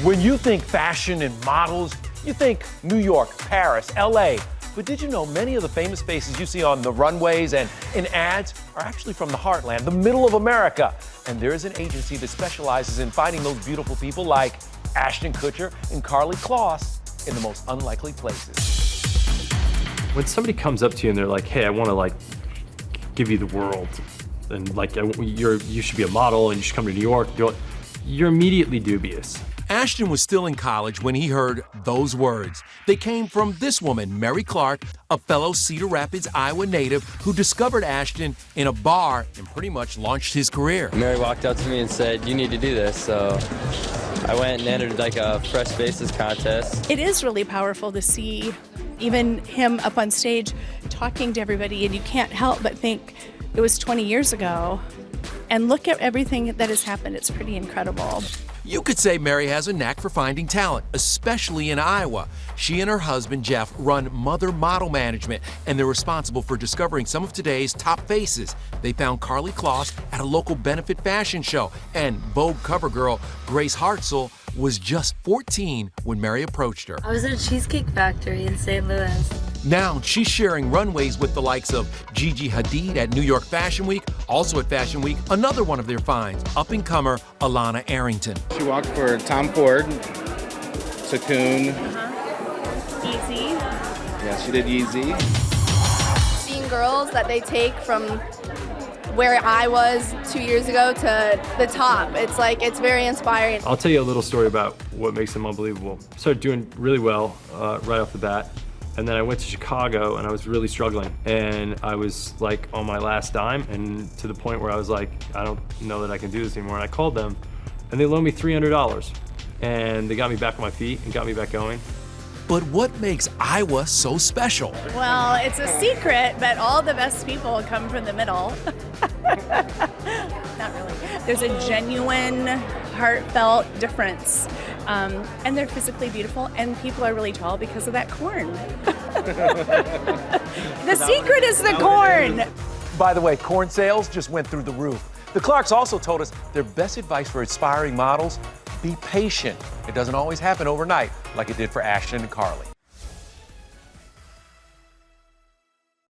When you think fashion and models, you think New York, Paris, LA. But did you know many of the famous faces you see on the runways and in ads are actually from the heartland, the middle of America? And there is an agency that specializes in finding those beautiful people like Ashton Kutcher and Karlie Kloss in the most unlikely places. When somebody comes up to you and they're like, hey, I want to give you the world, and you should be a model and you should come to New York, you're immediately dubious. Ashton was still in college when he heard those words. They came from this woman, Mary Clark, a fellow Cedar Rapids, Iowa native who discovered Ashton in a bar and pretty much launched his career. Mary walked up to me and said, you need to do this, so I went and entered a Fresh Faces contest. It is really powerful to see even him up on stage talking to everybody, and you can't help but think it was 20 years ago. And look at everything that has happened. It's pretty incredible. You could say Mary has a knack for finding talent, especially in Iowa. She and her husband, Jeff, run Mother Model Management, and they're responsible for discovering some of today's top faces. They found Karlie Kloss at a local benefit fashion show, and Vogue cover girl Grace Hartzell was just 14 when Mary approached her. I was at a Cheesecake Factory in St. Louis. Now she's sharing runways with the likes of Gigi Hadid at New York Fashion Week. Also at Fashion Week, another one of their finds, up-and-comer Alana Arrington. She walked for Tom Ford, Cocoon. Easy. Yeah, she did Yeezy. Seeing girls that they take from where I was 2 years ago to the top, it's very inspiring. I'll tell you a little story about what makes them unbelievable. Started doing really well right off the bat. And then I went to Chicago and I was really struggling. And I was on my last dime, and to the point where I was like, I don't know that I can do this anymore. And I called them and they loaned me $300. And they got me back on my feet and got me back going. But what makes Iowa so special? Well, it's a secret, but all the best people come from the middle. Not really. There's a genuine, heartfelt difference. And they're physically beautiful, and people are really tall because of that corn. The secret is the corn. By the way, corn sales just went through the roof. The Clarks also told us their best advice for aspiring models: be patient. It doesn't always happen overnight like it did for Ashton and Karlie.